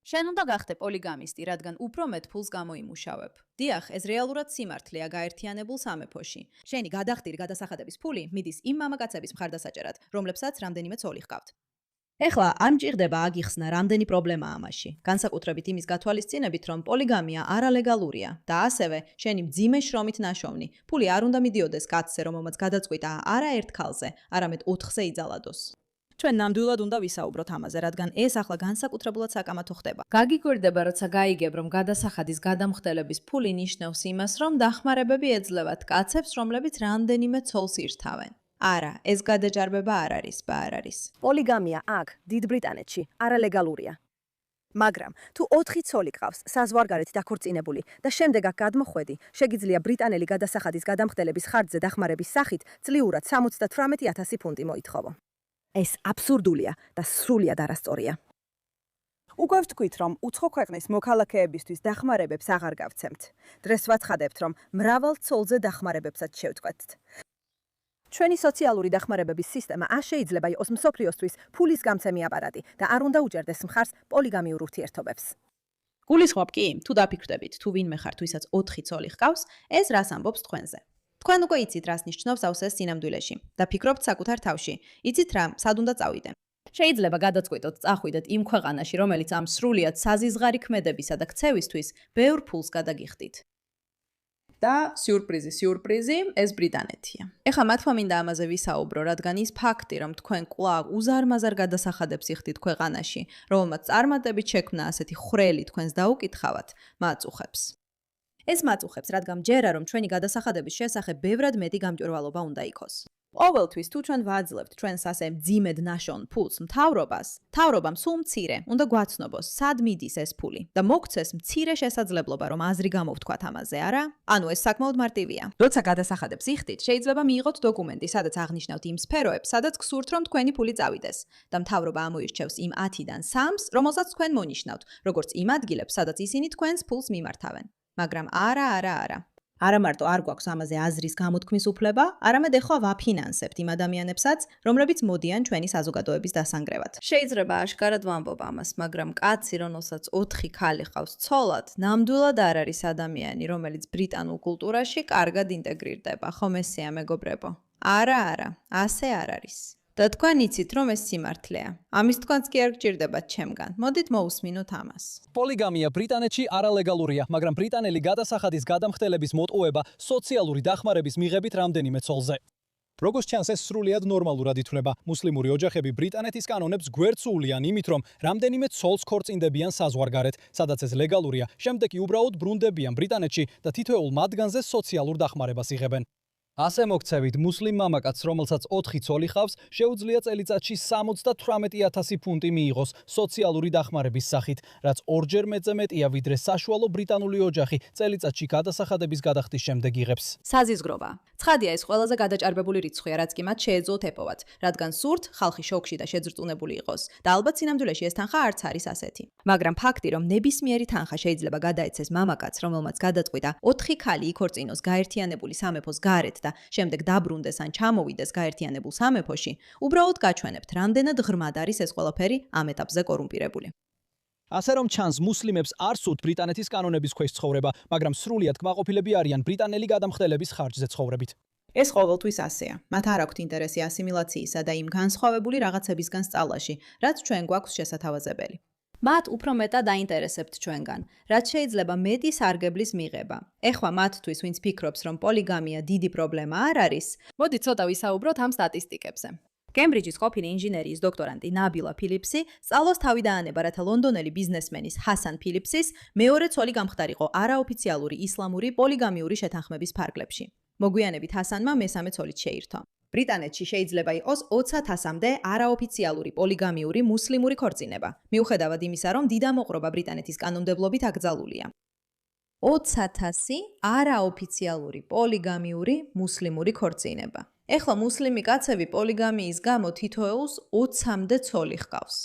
შენ უნდა გახდე პოლიგამისტი, რადგან უფრო მეტ ფულს გამოიმუშავებ. დიახ, ეს რეალურად სიმართლეა გაერთიანებულ სამეფოში. შენი გადახდილი გადასახადების ფული მიდის იმ მამაკაცების მხარდასაჭერად, რომლებსაც რამდენიმე ცოლი ჰყავთ. ეხლა არ მჭირდება აგიხსნა რამდენი პრობლემაა ამაში. განსაკუთრებით იმის გათვალისწინებით, რომ პოლიგამია არალეგალურია და ასევე შენი მძიმე შრომით ნაშოვნი. ფული არ უნდა მიდიოდეს კაცზე, რომელმაც გადაწყვიტა არა ერთ ქალზე, არამედ 4-ზე იძალადოს. ჩვენ ნამდვილად უნდა ვისაუბროთ ამაზე, რადგან ეს ახლა განსაკუთრებულად საკამათო ხდება. გაგიკვირდება, როცა გაიგებ, რომ გადასახადის გადამხდელების ფული ნიშნავს იმას, რომ დახმარებები ეძლევათ კაცებს, რომლებიც რამდენიმე ცოლს ირთავენ. არა, ეს გადაჯარბება არ არის, არ არის. პოლიგამია აქ, დიდ ბრიტანეთში, არალეგალურია. მაგრამ თუ 4 ცოლი გყავს, საზღვარგარეთ დაქორწინებული და შემდეგ აქ გადმოხვედი, შეგიძლია ბრიტანელი გადასახადის გადამხდელების ხარჯზე დახმარების სახით წლიურად 78,000 ფუნტი მოითხოვო. ეს აბსურდულია და სრულიად არასწორია. უკვე ვთქვით, რომ უცხო ქვეყნის მოქალაქეებისთვის დახმარებებს აღარ გავცემთ. დღეს ვაცხადებთ, რომ მრავალ ცოლზე დახმარებებსაც შევთქვეთ. ჩვენი სოციალური დახმარებების სისტემა არ შეიძლება იყოს მსოფლიოსთვის ფულის გამცემი აპარატი და არ უნდა უჭერდეს მხარს პოლიგამიურ ურთიერთობებს. გულისხმობ კი, თუ დაფიქრდებით, თუ ვინმე ხართ, ვისაც 4 ცოლი ჰყავს, ეს რას ამბობს თქვენზე. თქვენ უკვე იცით, რას ნიშნავს ავსეს სინამდვილეში და ფიქრობთ საკუთარ თავში. იცით რა, სად უნდა წავიდე. შეიძლება გადაწყვიტოთ წახვიდეთ იმ ქვეყანაში, რომელიც ამ სრულიად საზიზღარი ქმედებისა და ქცევისთვის ბევრ ფულს გადაგიხდით. და სიურპრიზი, ეს ბრიტანეთია. ეხლა მართლა მინდა ამაზე ვისაუბრო, რადგან ის ფაქტი, რომ თქვენ კვლავ უზარმაზარ გადასახადებს იხდით ქვეყანაში, რომელმაც წარმატებით შექმნა ასეთი ხრელი თქვენს დაუკითხავთ, მაწუხებს. ეს მაწუხებს, რადგან ჯერა რომ ჩვენი გადასახადების შესახებ ბევრად მეტი გამჭვირვალობა უნდა იყოს. ყოველთვის თუ ჩვენ ვაძლევთ ჩვენს ასე მძიმედ ნაშონ ფულს მთავრობამ სულ მცირე უნდა გვაცნობოს, სად მიდის ეს ფული და მოგცეს მცირე შესაძლებლობა, რომ აზრი გამოვთქვათ ამაზე, არა? ანუ ეს საკმაოდ მარტივია. როცა გადასახადებს იხდით, შეიძლება მიიღოთ დოკუმენტი, სადაც აღნიშნავთ იმ სფეროებს, სადაც გსურთ, რომ თქვენი ფული წავიდეს და მთავრობა ამოირჩევს იმ 10-დან 3-ს, რომელსაც თქვენ მონიშნავთ, როგორც იმ ადგილებს, სადაც ისინი თქვენს ფულს მიმართავენ. მაგრამ არა. არა მარტო არ გვაქვს ამაზე აზრის გამოთქმის უფლება, არამედ ეხლა ვაფინანსებთ იმ ადამიანებსაც, რომლებიც მოდიან ჩვენი საზოგადოების დასანგრევად. შეიძლება აშკარად ვამბობ ამას, მაგრამ კაცი, რომელსაც 4 ქალი ყავს ცოლად, ნამდვილად არ არის ადამიანი, რომელიც ბრიტანულ კულტურაში კარგად ინტეგრირდება, ხომ ესეა მეგობრებო? არა, ასე არ არის. და თქვენ იცით, რომ ეს სიმართლეა. ამის თქვენც კი არ გჭირდებათ ჩემგან. მოდით მოусმინოთ ამას. პოლიგამია ბრიტანეთში არალეგალურია, მაგრამ ბრიტანელი გადასახადის გადამხდელების მოტყუება სოციალური დახმარების მიღებით რამდენიმე ცოლზე. როგორც ჩანს, ეს სრულიად ნორმალურად ითვლება. მუსლიმური ოჯახები ბრიტანეთის კანონებს გვერდსუვლიან იმით, რომ რამდენიმე ცოლს ქორწინდებიან საზღვარგარეთ, სადაც ეს ლეგალურია. შემდეგ კი უბრალოდ ბრუნდებიან ბრიტანეთში და თითოეულ მათგანზე სოციალურ დახმარებას იღებენ. ასე მოგცევით, მუსლიმ მამაკაცს, რომელსაც 4 ცოლი ჰყავს, შეუძლია წელიწადში 78,000 ფუნტი მიიღოს სოციალური დახმარების სახით, რაც 2-ჯერ მეტზე მეტია, ვიდრე საშუალო ბრიტანული ოჯახი წელიწადში გადასახადების გადახდის შემდეგ იღებს. საზიზგრობა. ცხადია, ეს ყველაზე გადაჭარბებული რიცხვია, რაც კი მათ შეეძლოთ ეპოვათ, რადგან სურთ ხალხი შოკში და შეძრწუნებული იყოს. და ალბათ სინამდვილეში ეს თანხა არც არის ასეთი. მაგრამ ფაქტი, რომ ნებისმიერი თანხა შეიძლება გადაეცეს მამაკაცს, რომელმაც გადაწყვიტა 4 ქალი იქორწინოს გაერთიანებული სამეფოს გარეთ და შემდეგ დაბრუნდეს ან ჩამოვიდეს გაერთიანებულ სამეფოში, უბრალოდ გაჩვენებთ, რამდენად ღრმად არის ეს ყველაფერი ამ ეტაპზე კორუმპირებული. ასე რომ ჩანს, მუსლიმებს არ სურთ ბრიტანეთის კანონების ქვეშ ცხოვრება, მაგრამ სრულიად კმაყოფილები არიან ბრიტანელი გადამხდელების ხარჯზე ცხოვრებით. ეს ყოველთვის ასეა. მათ არ აქვთ ინტერესი ასიმილაციისა და იმ განსხვავებული რაღაცებისგან სწავლაში, რაც ჩვენ გვაქვს შესათავაზებელი. მათ უფრო მეტად დაინტერესებთ ჩვენგან, რაც შეიძლება მეტი სარგებლის მიღება. ეხლა მათთვის, ვინც ფიქრობს, რომ პოლიგამია დიდი პრობლემა არ არის, მოდით ცოტა ვისაუბროთ ამ სტატისტიკებზე. კემბრიჯის ყოფილი ინჟინერიის დოქტორანტი ნაბილა ფილიპსი სწავლობს თავი დაანება, რათა ლონდონელი ბიზნესმენის ჰასან ფილიპსის მეორე ცოლი გამხდარიყო არაოფიციალური ისლამური პოლიგამიური შეთანხმების ფარგლებში. მოგვიანებით ჰასანმა მესამე ცოლიც შეირთო. ბრიტანეთში შეიძლება იყოს 20,000-მდე არაოფიციალური პოლიგამიური მუსლიმური ქორწინება, მიუხედავად იმისა, რომ დიდამოყრობა ბრიტანეთის კანონმდებლობით აკრძალულია. 20,000 არაოფიციალური პოლიგამიური მუსლიმური ქორწინება. ეხლა მუსლიმი კაცები პოლიგამიის გამო თითოეულს 20-მდე ცოლი ჰყავს.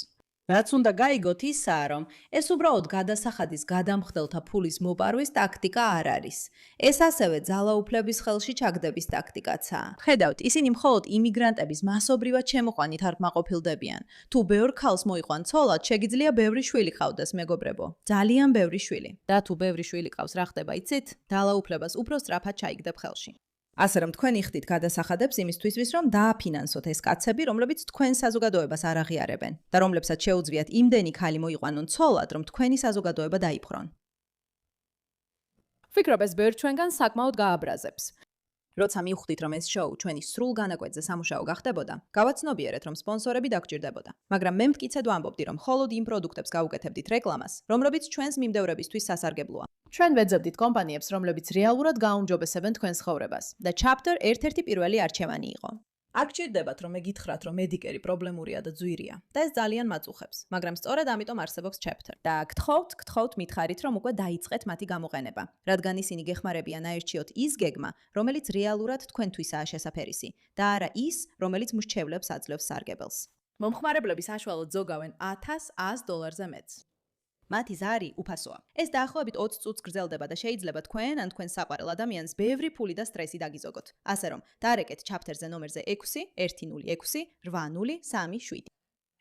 რაც უნდა გაიგოთ ისაა, რომ ეს უბრალოდ გადასახადის გადამხდელთა ფულის მოპარვის ტაქტიკა არ არის. ეს ასევე ძალაუფლების ხელში ჩაგდების ტაქტიკაცაა. ხედავთ, ისინი მხოლოდ იმიგრანტების მასობრივად შემოყვანით არ კმაყოფილდებიან. თუ ბევრ ქალს მოიყვან ცოლად, შეგიძლია ბევრი შვილი ყავდეს, მეგობრებო. ძალიან ბევრი შვილი. და თუ ბევრი შვილი ყავს, რა ხდება იცით? ძალაუფლებას უფრო სწრაფად ჩაიგდებ ხელში. ასე რომ თქვენ იხდით გადასახადებს იმისთვის, რომ დააფინანსოთ ეს კაცები, რომლებიც თქვენ საზოგადოებას არ აღიარებენ და რომლებსაც შეუძლიათ იმდენი ქალი მოიყვანონ ცოლად, რომ თქვენი საზოგადოება დაიფრონ. ვფიქრობ, ეს ბევრ ჩვენგან საკმაოდ გააბრაზებს. როცა მივხვდით, რომ ეს შოუ ჩვენი სრულ განაკვეთზე სამუშაო გახდებოდა, გავაცნობიერეთ, რომ სპონსორები დაგჭირდებოდა. მაგრამ მე მტკიცედ ვამბობდი, რომ მხოლოდ იმ პროდუქტებს გავუკეთებდით რეკლამას, რომლებიც ჩვენს მიმდევრებისთვის სასარგებლოა. ჩვენ ვეძებდით კომპანიებს, რომლებიც რეალურად გაუმჯობესებენ თქვენს ხოვრებას და Chapter ერთ-ერთი პირველი არჩევანი იყო. არ გჭირდებათ, რომ მეგითხრათ, რომ მედიკერი პრობლემურია და ძვირია და ეს ძალიან მაწუხებს, მაგრამ სწორედ ამიტომ არსებობს Chapter. და გთხოვთ, მითხარით, რომ უკვე დაიწყეთ მათი გამოყენება, რადგან ისინი გეხმარებიან აერჩიოთ ის გეგმა, რომელიც რეალურად თქვენთვისაა შესაფერისი და არა ის, რომელიც მრჩევლებს აძლევს სარგებელს. მომხმარებლები საშუალოდ ზოგავენ $100 მეტს. მათი ზარი უფასოა. ეს დაახლოებით 20 წუთს გრძელდება და შეიძლება თქვენ ან თქვენ საყვარელ ადამიანს ბევრი ფული და სტრესი დაგიზოგოთ. ასე რომ, დარეკეთ Chapter-ზე ნომერზე 6 106 8037.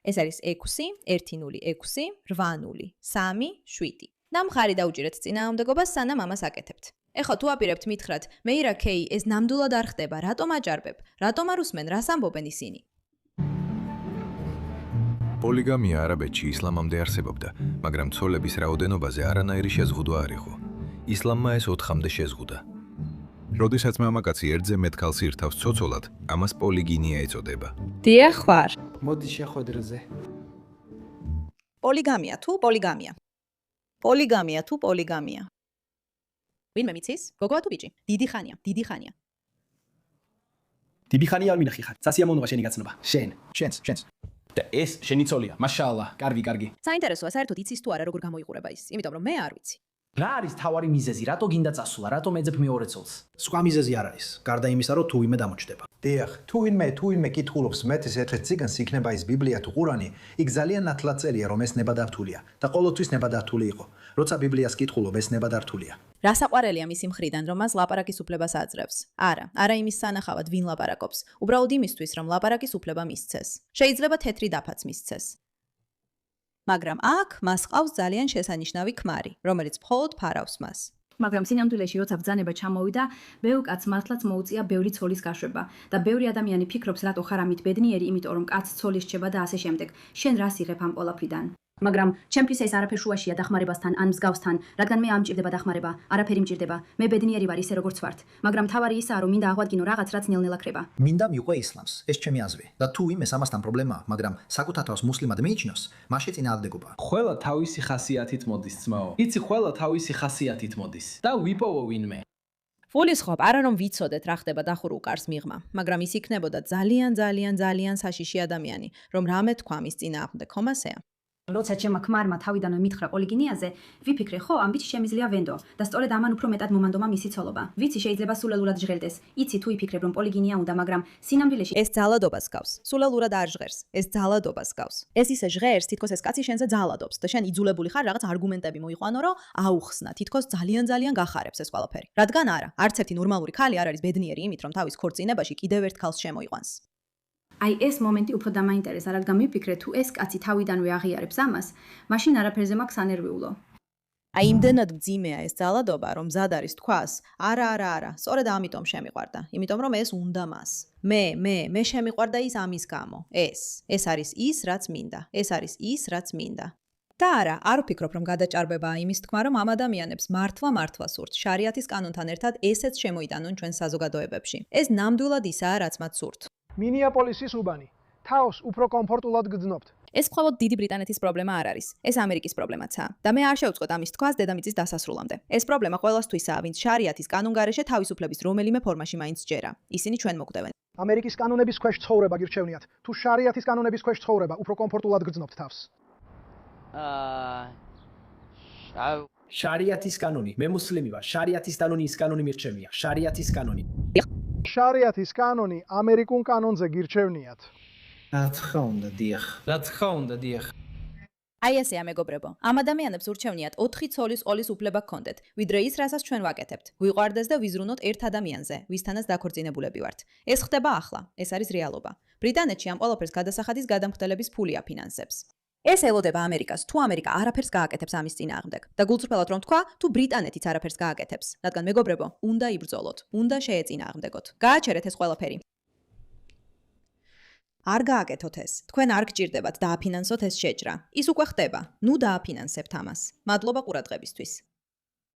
ეს არის 6 106 8037. და მხარი დაუჭირეთ წინააღმდეგობას, სანამ ამას აკეთებთ. ეხლა თუ აპირებთ მითხრათ, მეირა კეი, ეს ნამდვილად არ ხდება, რატომ აჭარბებ? რატომ არ უსმენ, რას ამბობენ ისინი? პოლიგამია არაბეთში ისლამამდე არსებობდა, მაგრამ ცოლების რაოდენობაზე არანაირი შეზღუდვა არ იყო. ისლამმა ეს 4-მდე შეზღუდა. როდესაც მამაკაცი ერთზე მეტ ქალს ირთავს ცოცოლად, ამას პოლიგინია ეწოდება. დიახ, ხარ. მოდი შეხვედრაზე. პოლიგამია თუ პოლიგამია? პოლიგამია თუ პოლიგამია? ვინმე მიცის? გოგოა თუ ბიჭი? დიდი ხანია. დიდი ხანი არ მინახი ხარ. სასიამოვნოა შენი გაცნობა. შენს. და ეს შენი ცოლია. მაშაალლა, კარგი. საინტერესოა, საერთოდ იცის თუ არა როგორ გამოიყურება ის, იმიტომ რომ მე არ ვიცი. რა არის თავარი მიზეზი? რატო გინდა წასულა? რატომ ეძებ მეორე ცოლს? სხვა მიზეზი არ არის. გარდა იმისა, რომ თუ ვინმე დამოჩნდება. დიახ, თუ ვინმე კითხულობს მეტის ერთ-ერთ ციგანს, იქნება ის ბიბლია თუ ყურანი, იქ ძალიან ნათლად წერია, რომ ეს ნებადართულია და ყოველთვის ნებადართული იყო. როცა ბიბლიას კითხულობ, ეს ნებადართულია. რა საყვარელია მისი მხრიდან, რომ მას ლაპარაკის უფლებას აძლევს? არა იმის სანახავად, ვინ ლაპარაკობს. უბრალოდ იმისთვის, რომ ლაპარაკის უფლება მისცეს. შეიძლება თეთრი დაფაც მისცეს. მაგრამ აქ მას ყავს ძალიან შესანიშნავი ქმარი, რომელიც მხოლოდ ფარავს მას. მაგრამ სინამდვილეში როცა ბრძანება ჩამოვიდა, ბევრ კაცს მართლაც მოუწია ბევრი ცოლის გაშვება და ბევრი ადამიანი ფიქრობს, რატო ხარ ამით ბედნიერი, იმიტომ რომ კაცს ცოლი რჩება და ასე შემდეგ. შენ რას იღებ ამ ყველაფრიდან? მაგრამ ჩემთვის ეს არაფერ შუაშია დახმარებასთან ან მსგავსთან, რადგან მე ამჭირდება დახმარება, არაფერი მჭირდება. მე ბედნიერი ვარ ისე როგორც ვართ, მაგრამ თავარი ისაა, რომ მინდა აღვადგინო რაღაც, რაც ნელ-ნელა ქრება. მინდა მიყვე ისლამს, ეს ჩემი აზრი. და თუ ვინმე ამასთან პრობლემაა, მაგრამ საკუთარ თავს მუსლიმად მიიჩნევს, მასში წინააღმდეგობა. ყველა თავისი ხასიათით მოდის, ძმაო. იცი, ყველა თავისი ხასიათით მოდის და ვიპოვო ვინმე. ფულის ხობ, არა რომ ვიცოდეთ რა ხდება დახურულ კარს მიღმა, მაგრამ ის იქნებოდა ძალიან საშიში ადამიანი, რომ რამე თქვა მის წინააღმდეგ, ხომ ასეა? როცა ჩემმა ქმარმა თავიდანვე მითხრა პოლიგინიაზე, ვიფიქრე, ხო, ამ ბიჭს შემიძლია ვენდო და სწორედ ამან უფრო მეტად მომანდომა მისი ცოლობა. ვიცი, შეიძლება სულელურად ჟღერდეს. იცი, თუ იფიქრებ, რომ პოლიგინია უნდა, მაგრამ სინამდვილეში ეს ძალადობას გავს. სულელურად არ ჟღერს. ეს ძალადობას გავს. ეს ისე ჟღერს, თითქოს ეს კაცი შენზე ძალადობს და შენ იძულებული ხარ რაღაც არგუმენტები მოიყვანო, რომ აუხსნა. თითქოს ძალიან გახარებს ეს ყველაფერი. რადგან არა, არც ერთი ნორმალური ქალი არ არის ბედნიერი იმით, რომ თავის ქორწინებაში კიდევ ერთ ქალს შემოიყვანს. აი ეს მომენტი უფრო დამაინტერესა, რადგან მიფიქრე, თუ ეს კაცი თავიდანვე აღიარებს ამას, მაშინ არაფერზე მაქვს ანერვიულო. აი იმდენად მძიმეა ეს ძალადობა, რომ მზად არის თქვას, არა, სწორედ ამიტომ შემიყვარდა, იმიტომ რომ ეს უნდა მას. მე შემიყვარდა ის ამის გამო. ეს არის ის, რაც მინდა. და არ ვფიქრობ, რომ გადაჭარბებაა იმის თქმა, რომ ამ ადამიანებს მართლა სურთ შარიათის კანონთან ერთად ესეც შემოიტანონ ჩვენ საზოგადოებებში. ეს ნამდვილად ისაა, რაც მათ სურთ. მინიაპოლისის უბანი. თავს უფრო კომფორტულად გძნობთ. ეს მხოლოდ დიდი ბრიტანეთის პრობლემა არ არის. ეს ამერიკის პრობლემაცაა. და მე არ შევწყვეტ ამის თქვას დედამიწის დასასრულამდე. ეს პრობლემა ყველასთვისაა, ვინც შარიათის კანონგარეშე თავისუფლების რომელიმე ფორმაში მაინც ჯერა. ისინი ჩვენ მოგვდევენ. ამერიკის კანონების ქვეშ ცხოვრება გირჩევნიათ. თუ შარიათის კანონების ქვეშ ცხოვრება, უფრო კომფორტულად გძნობთ თავს. შარიათის კანონი. მე მუსლიმი ვარ. შარიათის კანონი ის კანონი მირჩევია. შარიათის კანონი. შარიათის კანონი ამერიკულ კანონზე გირჩევნიათ. რა თქმა უნდა, დიახ. აი ესეა მეგობრებო. ამ ადამიანებს ურჩევნიათ 4 ცოლის ყოლის უფლება გქონდეთ, ვიდრე ის, რასაც ჩვენ ვაკეთებთ. ვიყვარდეს და ვიზრუნოთ ერთ ადამიანზე, ვისთანაც დაქორწინებულები ვართ. ეს ხდება ახლა, ეს არის რეალობა. ბრიტანეთში ამ ყველაფერს გადასახადის გადამხდელების ფული აფინანსებს. ეს ელოდება ამერიკას, თუ ამერიკა არაფერს გააკეთებს ამის წინააღმდეგ. და გულწრფელად რომ თქვა, თუ ბრიტანეთიც არაფერს გააკეთებს, რადგან მეგობრებო, უნდა იბრძოლოთ, უნდა შეეწინააღმდეგოთ. გააჩერეთ ეს ყველაფერი. არ გააკეთოთ ეს. თქვენ არ გჭირდებათ დააფინანსოთ ეს შეჭრა. ის უკვე ხდება. ნუ დააფინანსებთ ამას. მადლობა ყურადღებისთვის.